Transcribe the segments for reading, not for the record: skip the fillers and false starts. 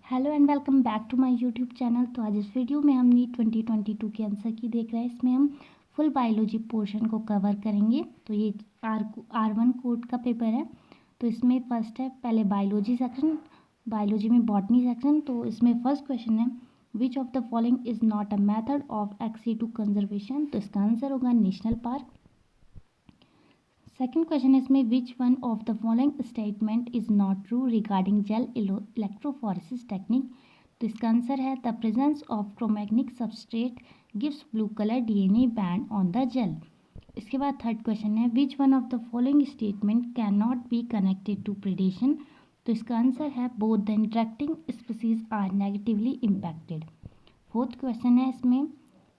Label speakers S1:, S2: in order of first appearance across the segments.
S1: Hello and welcome back to my YouTube channel. तो आज इस वीडियो में हम नीट 2022 के आंसर की देख रहे हैं। इसमें हम फुल बायोलॉजी पोर्शन को कवर करेंगे। तो ये R1 कोड का पेपर है। तो इसमें फर्स्ट है पहले बायोलॉजी सेक्शन, बायोलॉजी में बॉटनी सेक्शन। तो इसमें फर्स्ट क्वेश्चन है which of the following is not a method of ex situ conservation. तो इसका आंसर होगा नेशनल पार्क। सेकेंड क्वेश्चन है इसमें which one of the following statement is not true regarding gel electrophoresis technique. तो इसका answer है the presence of chromogenic substrate gives blue colour DNA band on the gel. इसके बाद third question है which one of the following statement can not be connected to predation. तो इसका answer है both the interacting species are negatively impacted. Fourth question है इसमें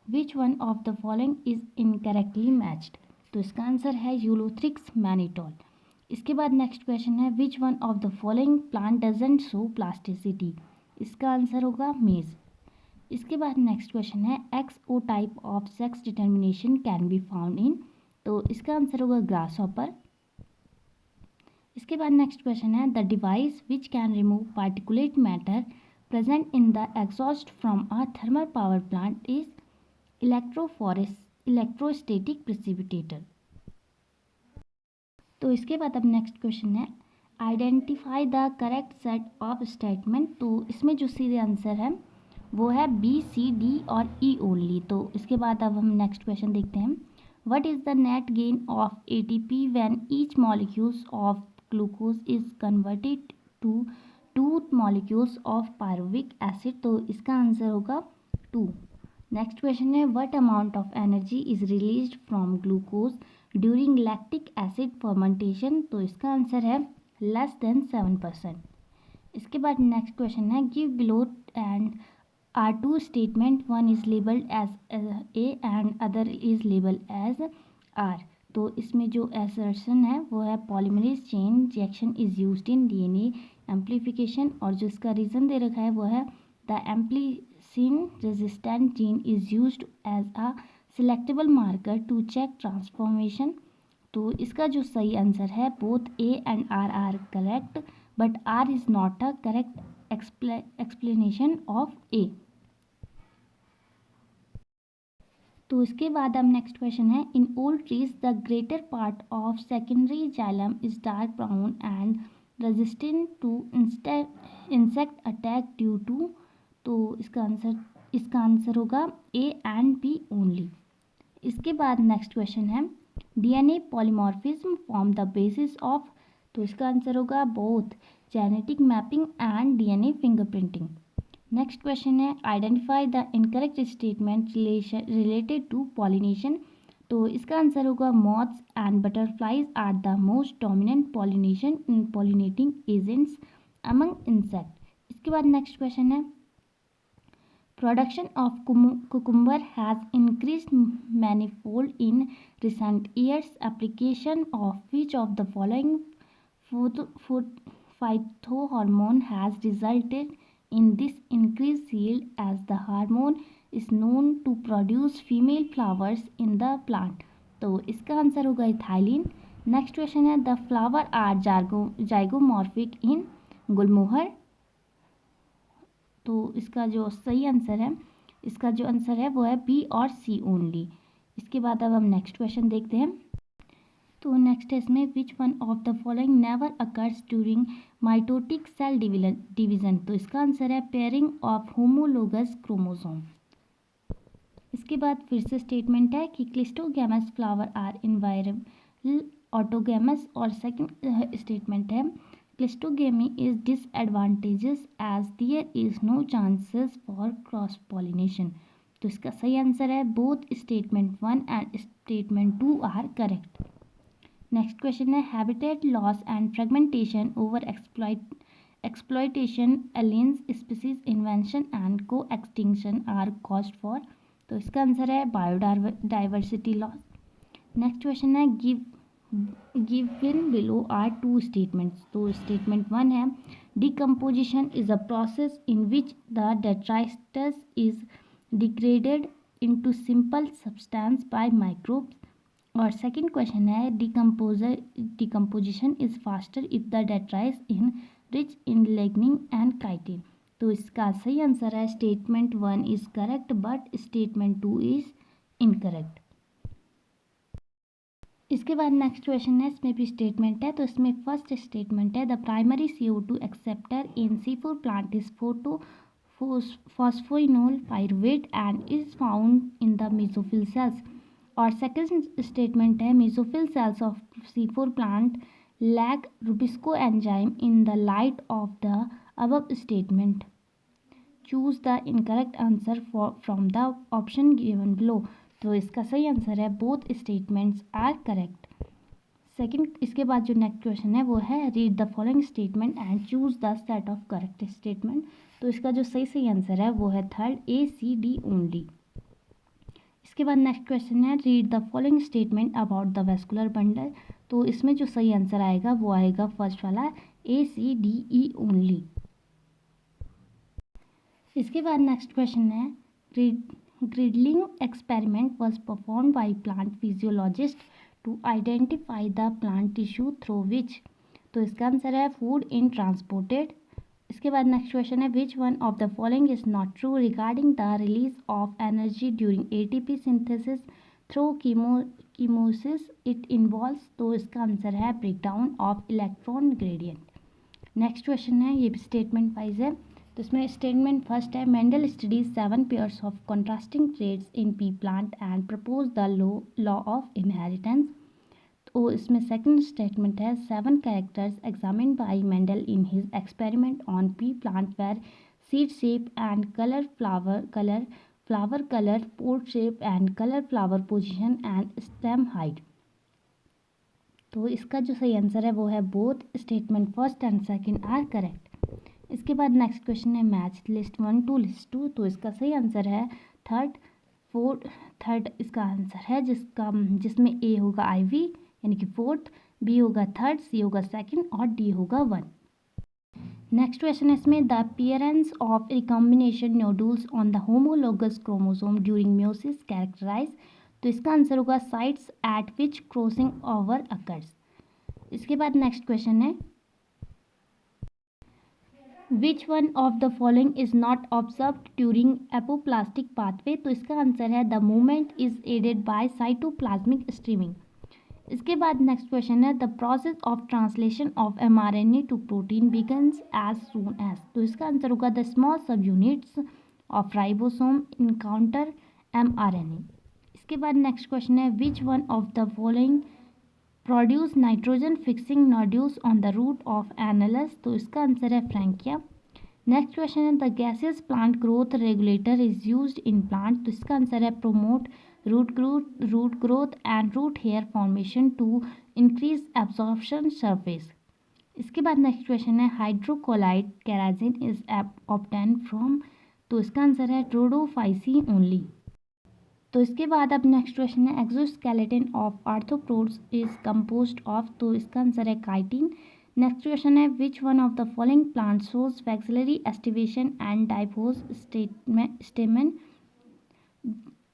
S1: which one of the following is incorrectly matched. तो इसका answer है Ulothrix mannitol. इसके बाद नेक्स्ट क्वेश्चन है which one of the following plant doesn't show plasticity. इसका answer होगा मेज। इसके बाद नेक्स्ट क्वेश्चन है X O type of sex determination can be found in. तो इसका आंसर होगा ग्रास हॉपर। इसके बाद नेक्स्ट क्वेश्चन है the device which can remove particulate matter present in the exhaust from a thermal power plant is electrostatic precipitator. तो इसके बाद अब नेक्स्ट क्वेश्चन है identify the correct set of statement. तो इसमें जो सीधे आंसर है वो है बी सी डी और ई ओनली। तो इसके बाद अब हम नेक्स्ट क्वेश्चन देखते हैं what is the net gain of ATP when each molecules of glucose is converted to two molecules of pyruvic acid. तो इसका आंसर होगा 2। नेक्स्ट क्वेश्चन है what amount of energy is released from glucose during lactic acid fermentation. तो इसका answer है less than 7%। इसके बाद next question है give below and are two statement one is labelled as A and other is labelled as R. तो इसमें जो assertion है वो है polymerase chain reaction is used in DNA amplification, और जो इसका रीज़न दे रखा है वो है the ampicillin resistant gene is used as a selectable marker to check transformation. तो इसका जो सही आंसर है both A and R correct, but R is not a correct explanation of A. तो इसके बाद अब नेक्स्ट क्वेश्चन है in old trees the greater part of secondary xylem is dark brown and resistant to insect attack due to. तो इसका answer होगा A and B only. इसके बाद नेक्स्ट क्वेश्चन है DNA polymorphism form the basis of. तो इसका answer होगा both genetic mapping and DNA fingerprinting. Next question है identify the incorrect statement related to pollination. तो इसका आंसर होगा moths and butterflies are the most dominant pollinating agents among insect. इसके बाद next question है production of cucumber has increased manifold in recent years. Application of which of the following phytohormone has resulted in this increased yield, as the hormone is known to produce female flowers in the plant। तो इसका answer होगा ethylene. Next question है the flower are zygomorphic इन गुलमोहर। तो इसका जो सही answer है वो है बी और सी ओनली। इसके बाद अब हम नेक्स्ट क्वेश्चन देखते हैं। तो नेक्स्ट है इसमें which one of the following never occurs during mitotic cell division. तो इसका आंसर है पेयरिंग ऑफ होमोलोगस क्रोमोसोम। इसके बाद फिर से स्टेटमेंट है कि क्लिस्टोगैमस फ्लावर आर इन्वायरल ऑटोगैमस, और सेकंड स्टेटमेंट है Cleistogamy is disadvantageous as there is no chances for cross pollination। तो इसका सही आंसर है both statement 1 and statement 2 are correct. Next question है habitat loss and fragmentation over exploitation aliens species invention and co extinction are caused for. तो इसका answer है biodiversity loss. Next question है given below are two statements। तो statement 1 है decomposition is a process in which the detritus is degraded into simple substance by microbes, और second question है decomposition is faster if the detritus is rich in lignin and chitin। तो इसका सही answer है statement 1 is correct but statement 2 is incorrect. इसके बाद next question है, इसमें भी स्टेटमेंट है। तो इसमें फर्स्ट स्टेटमेंट है the primary CO2 acceptor in C4 plant is phosphoenol pyruvate and is found in the mesophyll cells. और सेकंड स्टेटमेंट है mesophyll cells of C4 plant lack rubisco enzyme in the light of the above statement. Choose the incorrect answer from the option given below. तो इसका सही answer है both statements are correct. Second, इसके बाद जो next question है वो है read the following statement and choose the set of correct statement. तो इसका जो सही आंसर है वो है थर्ड ACD ओनली। इसके बाद नेक्स्ट क्वेश्चन है read the following statement about the vascular bundle. तो इसमें जो सही आंसर आएगा वो आएगा फर्स्ट वाला ACDE ओनली। इसके बाद नेक्स्ट क्वेश्चन है girdling experiment was perform by plant physiologist to identify the plant tissue through which. तो इसका आंसर है फूड इन ट्रांसपोर्टेड। इसके बाद नेक्स्ट क्वेश्चन है which one of the following is not true regarding the release of energy during ATP synthesis through कीमोसिस it involves. तो इसका answer है breakdown of electron gradient. Next question है, ये भी स्टेटमेंट वाइज है। तो इसमें स्टेटमेंट फर्स्ट है Mendel studies 7 pairs of contrasting traits in pea plant and propose the law of inheritance. तो इसमें सेकंड स्टेटमेंट है 7 characters examined bye Mendel in his experiment on pea plant where seed shape and colour flower colour pod shape and colour flower position and stem height. तो इसका जो सही answer है वो है both statement first and second are correct. इसके बाद next question है मैच लिस्ट 1 टू लिस्ट 2। तो इसका सही आंसर है थर्ड इसका आंसर है जिसमें A होगा IV यानी कि फोर्थ, B होगा थर्ड, C होगा सेकंड और D होगा 1। नेक्स्ट क्वेश्चन है इसमें the appearance of recombination nodules on the homologous chromosome during meiosis characterise. तो इसका आंसर होगा sites at which crossing over occurs. इसके बाद नेक्स्ट क्वेश्चन है which one of the following is not observed during apoplastic pathway. तो इसका answer है the movement is aided by cytoplasmic streaming. इसके बाद नेक्स्ट क्वेश्चन है the process of translation of mRNA to protein begins as soon as. तो इसका answer होगा the small subunits of ribosome encounter mRNA। इसके बाद next question है which one of the following produce nitrogen fixing nodules on the root of एनालस। तो इसका answer है फ्रैंकिया। नेक्स्ट क्वेश्चन है the gaseous plant growth regulator is used in plant. तो इसका आंसर है promote root growth and root hair formation to increase absorption surface. इसके बाद नेक्स्ट क्वेश्चन है hydrocolloid carrageenan is obtain from. तो इसका answer है ट्रोडोफाइसी ओनली। तो इसके बाद अब नेक्स्ट क्वेश्चन है exoskeleton of arthropods is composed of. तो इसका आंसर है काइटिन। नेक्स्ट क्वेश्चन है which one of the following plant shows vexillary aestivation and diapause स्टेमन।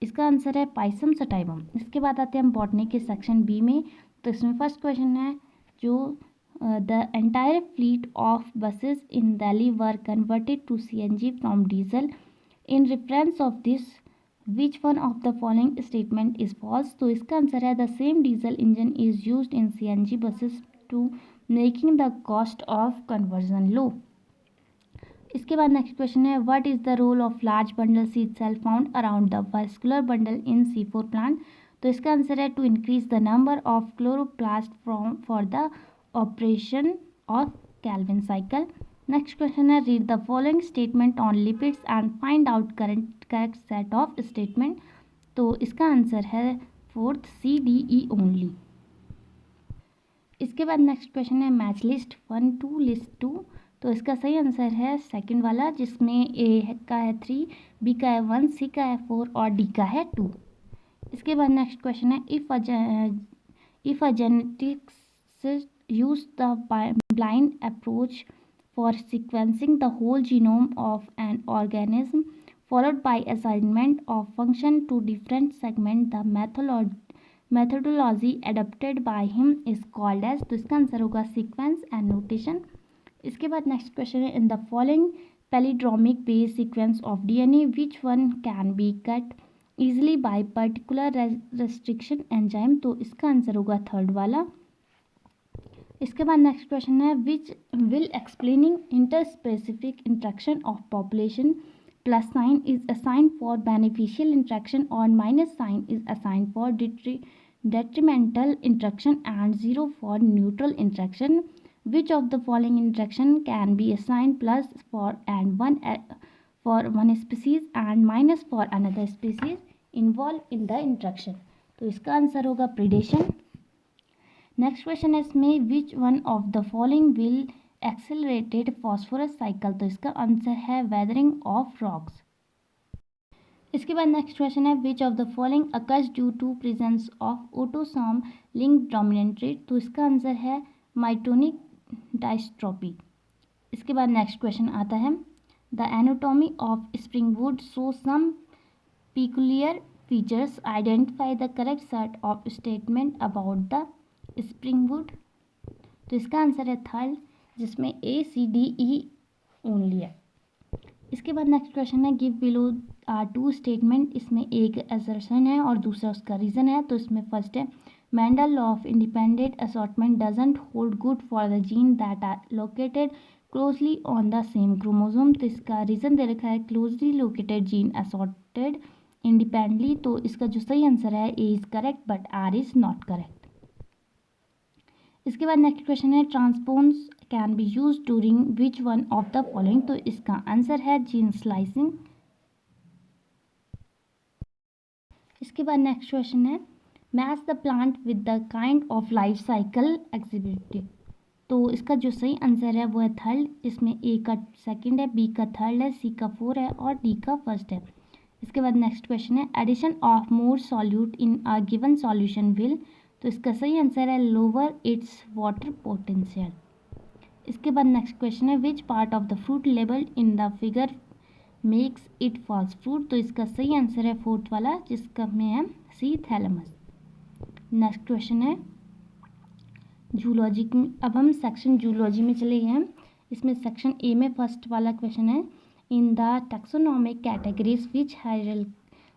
S1: इसका आंसर है पाइसम सटाइवम। इसके बाद आते हैं हम बॉटनी के सेक्शन B में। तो इसमें फर्स्ट क्वेश्चन है जो the entire fleet of buses in Delhi were converted to CNG from diesel in reference of this which one of the following statement is false. तो इसका आंसर है the same diesel engine is used in CNG buses to making the cost of conversion low. इसके बाद next question है what is the role of large bundle sheath cell found around the vascular bundle in C4 plant. तो इसका answer है to increase the number of chloroplast for the operation of Calvin cycle. Next question है read the following statement on lipids and find out correct set of statement. तो इसका answer है fourth CDE only. इसके बाद next question है match list 1 to list 2। तो इसका सही आंसर है सेकंड वाला जिसमें A का है 3, B का है 1, C का है 4 और D का है 2। इसके बाद नेक्स्ट क्वेश्चन है if a genetics use the blind approach for sequencing the whole genome of an organism followed by assignment of function to different segment, the methodology adopted by him is called as। तो इसका answer होगा sequence and notation. इसके बाद next question है in the following palindromic base sequence of DNA, which one can be cut easily by particular restriction enzyme? तो इसका answer होगा third वाला। इसके बाद नेक्स्ट क्वेश्चन है which will explaining interspecific interaction of population plus sign is assigned for beneficial interaction और minus sign is assigned for detrimental interaction and 0 for neutral interaction. Which of the following interaction can be assigned plus for and 1 for one species and minus for another species involved in the interaction? तो इसका answer होगा predation. Next question है इसमें which one of the following will accelerated phosphorus cycle? तो इसका answer है weathering of rocks. इसके बाद नेक्स्ट क्वेश्चन है which of the following occurs due to presence of autosome linked dominant trait? तो इसका आंसर है माइटोनिक डायस्ट्रोफी। इसके बाद नेक्स्ट क्वेश्चन आता है the anatomy of springwood show some peculiar features. Identify the correct set of statement about the Springwood. तो इसका answer है थर्ड जिसमें ACDE ओनली है। इसके बाद नेक्स्ट क्वेश्चन है give below are two statement. इसमें एक असर्शन है और दूसरा उसका रीज़न है। तो इसमें फर्स्ट है Mendel law of independent assortment doesn't hold good for the gene that are located closely on the same chromosome. तो इसका रीज़न दे रखा है closely located gene assorted independently. तो इसका जो सही आंसर है A is correct but R is not correct. इसके बाद नेक्स्ट क्वेश्चन है transposons can be use during which one of the following? तो इसका आंसर है जीन स्लाइसिंग। इसके बाद नेक्स्ट क्वेश्चन है match the plant with the kind of life cycle exhibited. तो इसका जो सही आंसर है वो है थर्ड। इसमें ए का सेकंड है, बी का थर्ड है, सी का फोर है और डी का फर्स्ट है। इसके बाद नेक्स्ट क्वेश्चन है addition of more solute in a given solution will. तो इसका सही आंसर है लोअर इट्स वाटर पोटेंशियल। इसके बाद नेक्स्ट क्वेश्चन है which part of the fruit labelled in the figure makes it falls fruit? तो इसका सही आंसर है फोर्थ वाला जिसका में है सी थैलेमस। नेक्स्ट क्वेश्चन है जूलॉजी। अब हम सेक्शन जूलॉजी में चले गए हैं। इसमें सेक्शन ए में फर्स्ट वाला क्वेश्चन है in the taxonomic categories which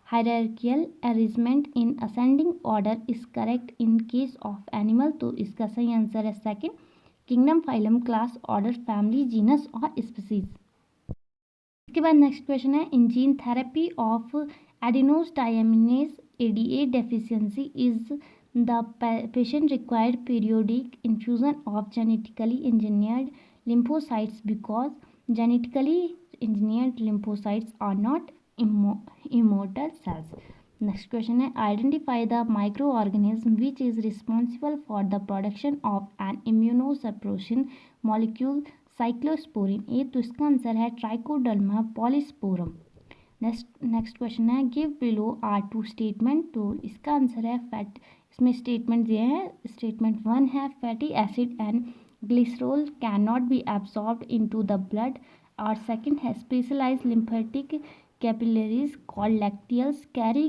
S1: hierarchical arrangement in ascending order is correct in case of animal? तो इसका सही आंसर है second kingdom, phylum, class, order, family, genus और स्पीसीज। इसके बाद नेक्स्ट क्वेश्चन है in gene therapy of adenosine deaminase ADA deficiency is the patient required periodic infusion of genetically engineered lymphocytes because genetically engineered lymphocytes are not immortal cells. Next question है identify the microorganism which is responsible for the production of an immunosuppression molecule cyclosporin A। तो इसका answer है Trichoderma polysporum. Next question है give below are two statement. तो इसका answer है fat. इसमें statement दिए हैं। स्टेटमेंट वन है fatty acid and glycerol can not be absorbed into the blood और सेकंड है specialised lymphatic capillaries called lacteals carry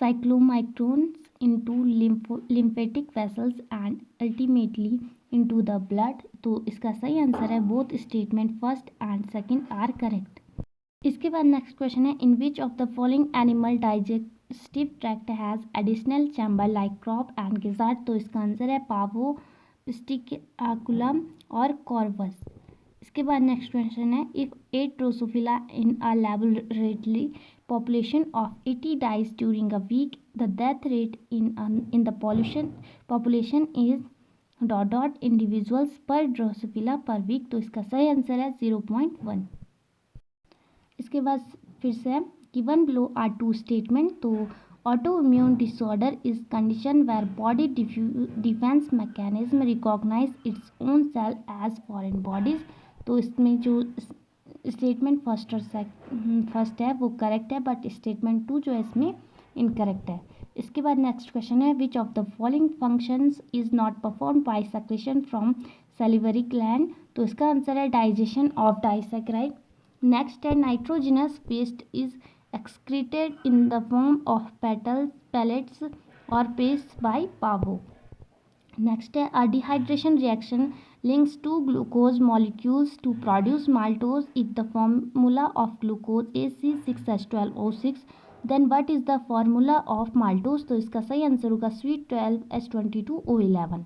S1: cyclomicrons into lymphatic vessels and ultimately into the blood। तो इसका सही answer है both statement first and second are correct. इसके बाद next question है in which of the following animal digestive tract has additional chamber like crop and gizzard? तो इसका answer है पावो, पिस्टिकुलम और कॉर्वस। इसके बाद नेक्स्ट क्वेश्चन है if A Drosophila in a laboratory population of 80 dies during a week, the death rate in the population is ... individuals per Drosophila per week। तो इसका सही आंसर है 0.1। इसके बाद फिर से given below are two statement. तो autoimmune disorder is condition where body defence mechanism recognise its own cell as foreign bodies. तो इसमें जो स्टेटमेंट फर्स्ट और फर्स्ट है वो करेक्ट है बट स्टेटमेंट टू जो है इसमें इनकरेक्ट है। इसके बाद नेक्स्ट क्वेश्चन है which of the following functions is not perform by secretion from salivary gland? तो इसका आंसर है डाइजेशन ऑफ डाइसैकेराइड। नेक्स्ट है nitrogenous waste is excreted in the form of pellets और पेस्ट बाय पावो। नेक्स्ट है a dehydration reaction links two glucose molecules to produce maltose. If the formula of glucose is C6H12O6, then what is the formula of maltose? तो इसका सही answer होगा C12H22O11.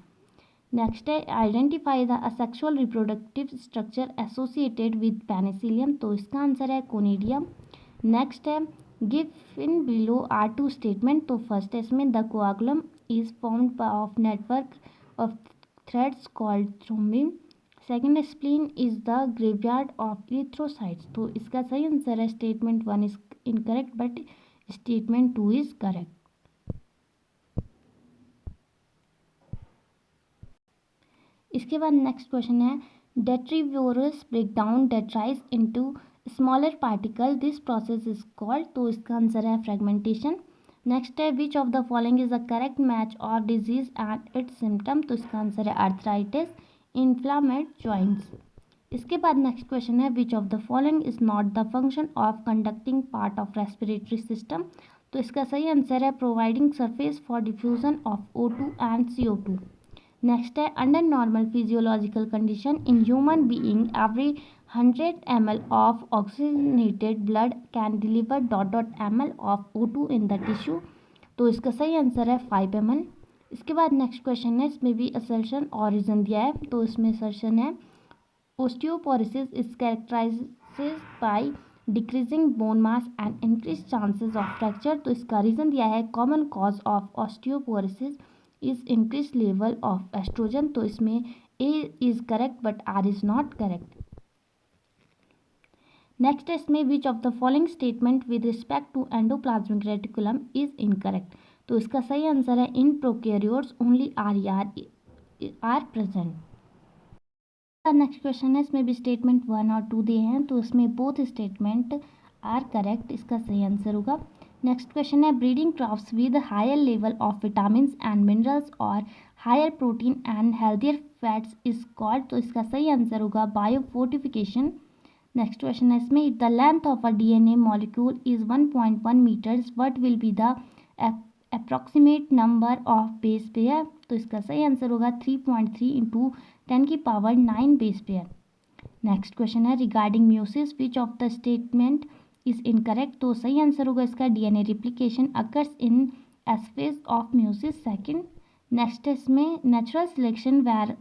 S1: Next है identify the asexual reproductive structure associated with Penicillium, तो इसका answer है conidium. Next है given below are two statement, तो फर्स्ट है इसमें the coagulum is formed of network of threads called thrombin. Second spleen is the graveyard of erythrocytes, तो इसका सही आंसर है statement 1 is incorrect but statement 2 is correct. इसके बाद next question है detritivores break down detritus into smaller particle, this process is called, तो इसका answer है फ्रेगमेंटेशन. नेक्स्ट है which of the following is the correct match of disease and it's symptom, तो इसका answer है आर्थराइटिस इन्फ्लामेड जॉइंट्स. इसके बाद नेक्स्ट क्वेश्चन है which of the following is not the function of conducting part of respiratory system, तो इसका सही answer है providing surface for diffusion of O2 and CO2. Next है under normal physiological condition in human being every 100 ml of oxygenated blood can deliver ... ml of O2 in the tissue, तो इसका सही answer है 5 ml. इसके बाद next question है इसमें भी असर्शन और रीजन दिया है, तो इसमें असर्शन है osteoporosis is characterised by decreasing bone mass and increase chances of fracture, तो इसका रीजन दिया है common cause of osteoporosis is increase level of oestrogen, तो इसमें A is correct but R is not correct. Next इसमें which of the following statement with respect to endoplasmic reticulum is incorrect, तो इसका सही answer है in prokaryotes only are present. Next question है इसमें भी स्टेटमेंट 1 और 2 दिए हैं, तो इसमें बोथ स्टेटमेंट आर करेक्ट, इसका सही आंसर होगा. नेक्स्ट क्वेश्चन है breeding crops with higher level of vitamin and minerals और higher protein and healthier fats is called, तो इसका सही आंसर होगा बायोफोर्टिफिकेशन. नेक्स्ट क्वेश्चन है इसमें if the length of a DNA molecule is 1.1 metres what will be the approximate number of base pair, तो इसका सही आंसर होगा 3.3 into 10⁹ base pair. Next question है regarding meiosis which of the statement is incorrect, तो सही answer होगा इसका DNA replication occurs in S phase of meiosis second. Next इसमें natural selection where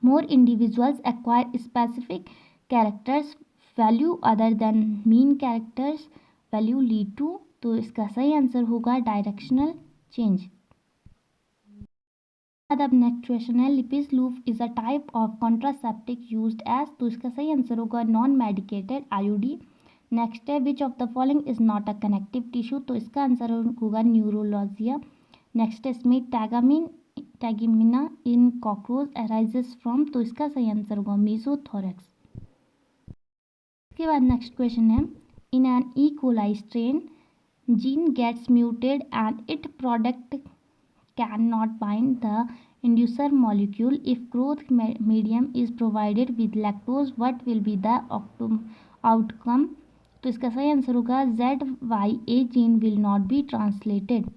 S1: more individuals acquire specific characters value other than mean characters value lead to, तो इसका सही answer होगा directional change. अब नेक्स्ट क्वेश्चन है Lippes loop is a type of contraceptive used as, तो इसका सही आंसर होगा नॉन मेडिकेटेड IUD. नेक्स्ट है which of the following is not a connective tissue, तो इसका आंसर होगा न्यूरोलॉजिया. नेक्स्ट इसमें टैगिमिना इन कॉकरोच अराइजेस फ्रॉम, तो इसका सही आंसर होगा मीसोथोरेक्स. इसके बाद नेक्स्ट क्वेश्चन है in an E. coli strain gene gets mutated and it product can not bind the inducer molecule if growth medium is provided with lactose what will be the outcome, तो इसका सही answer होगा ZYA gene will not be translated.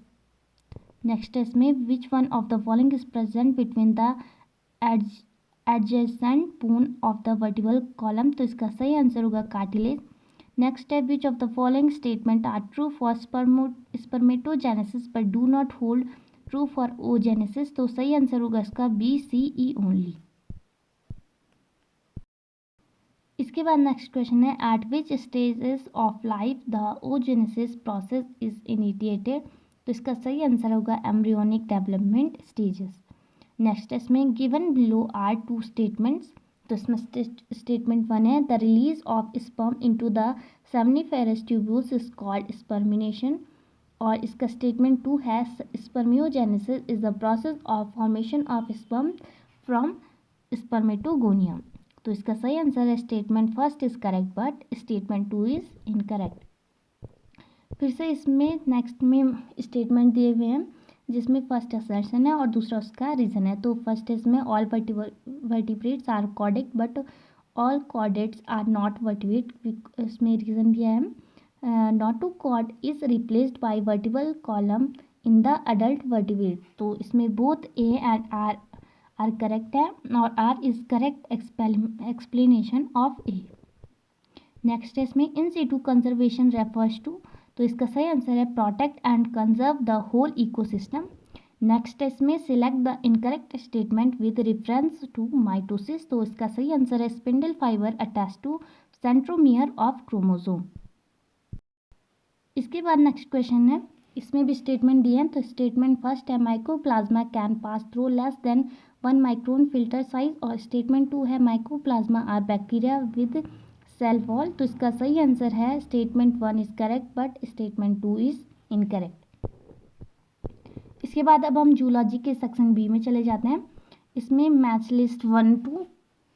S1: Next इसमें which one of the following is present between the adjacent bone of the vertebral column, तो इसका सही answer होगा cartilage. Next है which of the following statement are true for spermatogenesis but do not hold true for oogenesis, तो सही answer होगा इसका BCE ओनली. इसके बाद नेक्स्ट क्वेश्चन है at which stages of life the oogenesis process is initiated, तो इसका सही आंसर होगा एम्ब्रियोनिक डेवलपमेंट स्टेजेस. नेक्स्ट इसमें गिवन बिलो आर 2 स्टेटमेंट्स, तो इसमें स्टेटमेंट 1 है the release of sperm into the seminiferous tubules is called spermiation, और इसका स्टेटमेंट 2 है spermiogenesis is the process of formation of sperm from spermatogonia, तो इसका सही आंसर है statement first is correct but statement 2 is incorrect. फिर से इसमें नेक्स्ट में स्टेटमेंट दिए हुए हैं जिसमें फर्स्ट असर्शन है और दूसरा उसका रीज़न है. तो फर्स्ट इसमें all vertebrates are chordate but all chordates are not vertebrate, इसमें रीज़न दिया है notochord is replaced by vertebral column in the adult vertebrate, तो इसमें both A and R are correct है और R is correct explanation of A. Next है इसमें in situ conservation refers to, तो इसका सही आंसर है protect and conserve the whole ecosystem. Next है इसमें select the incorrect statement with reference to mitosis, तो इसका सही आंसर है spindle fibre attach to centromere of chromosome. इसके बाद नेक्स्ट क्वेश्चन है, इसमें भी स्टेटमेंट दिए हैं। तो स्टेटमेंट फर्स्ट है mycoplasma can pass through less than 1 micron filter size, और स्टेटमेंट 2 है mycoplasma are bacteria with cell wall, तो इसका सही आंसर है statement 1 is correct but statement 2 is incorrect. इसके बाद अब हम जूलॉजी के सेक्शन बी में चले जाते हैं। इसमें मैच लिस्ट 1 टू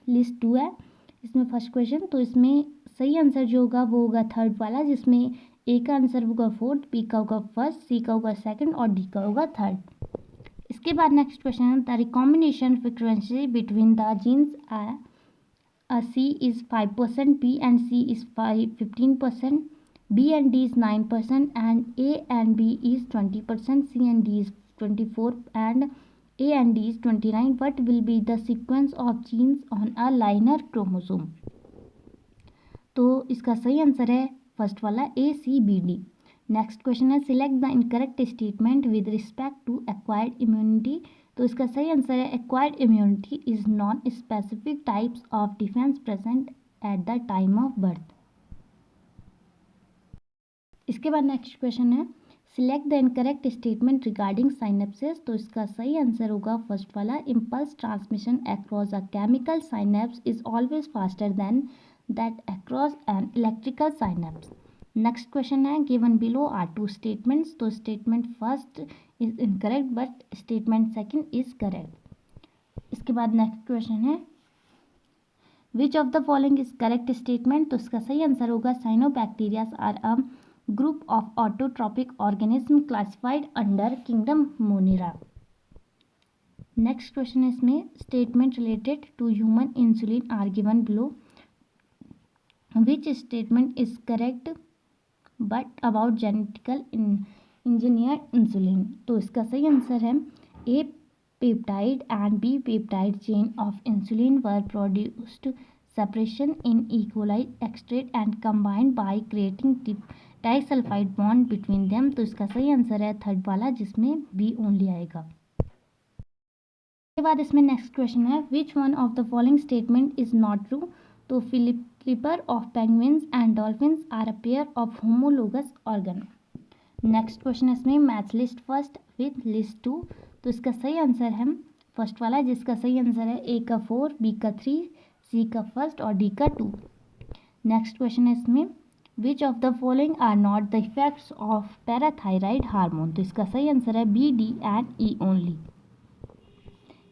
S1: लिस्ट 2 है। इसमें फर्स्ट क्वेश्चन, तो इसमें सही आंसर जो होगा वो होगा थर्ड वाला, जिसमें ए का आंसर होगा फोर्थ, बी का होगा फर्स्ट, सी का होगा सेकंड और डी का होगा थर्ड। इसके बाद नेक्स्ट क्वेश्चन है the recombination frequency between the genes C is 5%, B and C is 15%, B and D is 9%, and A and B is 20%, C and D is 24%, and A and D is 29%. What will be the sequence of genes on a linear chromosome? तो इसका सही answer है first वाला ACBD। Next question है select the incorrect statement with respect to acquired immunity, तो इसका सही answer है acquired immunity is non specific types of defence present at the time of birth. इसके बाद नेक्स्ट क्वेश्चन है select the incorrect statement regarding synapses, तो इसका सही आंसर होगा फर्स्ट वाला impulse transmission across a chemical synapse is always faster than that across an electrical synapse. Next question है given below are two statements, तो statement first is incorrect but statement second is correct. इसके बाद next question है which of the following is correct statement, तो इसका सही answer होगा cyanobacterias are a group of autotrophic organism classified under kingdom Monera. Next question है इसमें statement related to human insulin are given below, which statement is correct but about genetical engineered insulin, तो इसका सही answer है ए peptide and B peptide chain of insulin were produced separation in equalise extract and combined by creating disulphide bond between them, तो इसका सही answer है third वाला जिसमें बी ओनली आएगा। इसके बाद इसमें नेक्स्ट क्वेश्चन है which one of the following statement is not true, तो flipper of penguins and dolphins are a pair of homologous organ. Next question इसमें match list first with list 2, तो इसका सही आंसर है फर्स्ट वाला जिसका सही आंसर है ए का 4, बी का 3, सी का फर्स्ट और डी का 2। नेक्स्ट क्वेश्चन है इसमें which of the following are not the effects of parathyroid hormone, तो इसका सही आंसर है B, D and E only.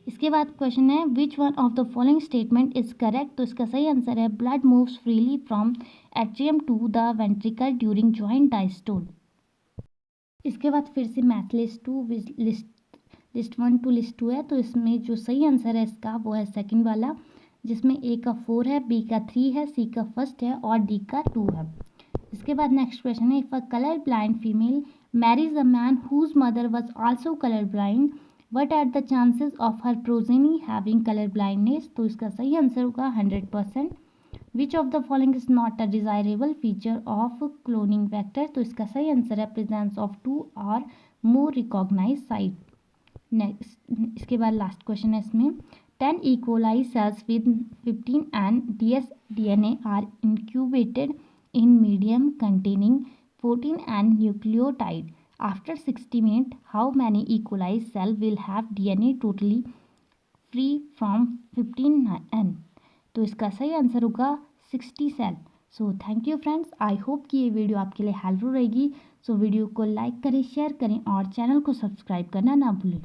S1: इसके बाद क्वेश्चन है which one of the following statement is correct, तो इसका सही आंसर है blood moves freely from atrium to the ventricle during joint diastole. इसके बाद फिर से मैथ लिस्ट 1 टू लिस्ट 2 है, तो इसमें जो सही आंसर है इसका वो है सेकंड वाला जिसमें ए का 4 है, बी का 3 है, सी का फर्स्ट है और डी का 2 है। इसके बाद नेक्स्ट क्वेश्चन है if a colour blind female marries a man whose mother was also colour blind, what are the chances of her progeny having colour blindness, तो इसका सही आंसर होगा 100%। Which of the following is not a desirable feature of cloning vector, तो इसका सही answer है presence of 2 और मोर recognise site. Next इसके बाद लास्ट क्वेश्चन है इसमें 10 E. coli cells with 15 and dsDNA are incubated in medium containing 14 and nucleotide. After 60 minutes, how many E. coli cell will have DNA totally free from 15N? तो इसका सही answer होगा 60 cell. So thank you friends, I hope कि ये video आपके लिए helpful रहेगी। So video को लाइक करें, शेयर करें और चैनल को सब्सक्राइब करना ना भूलें।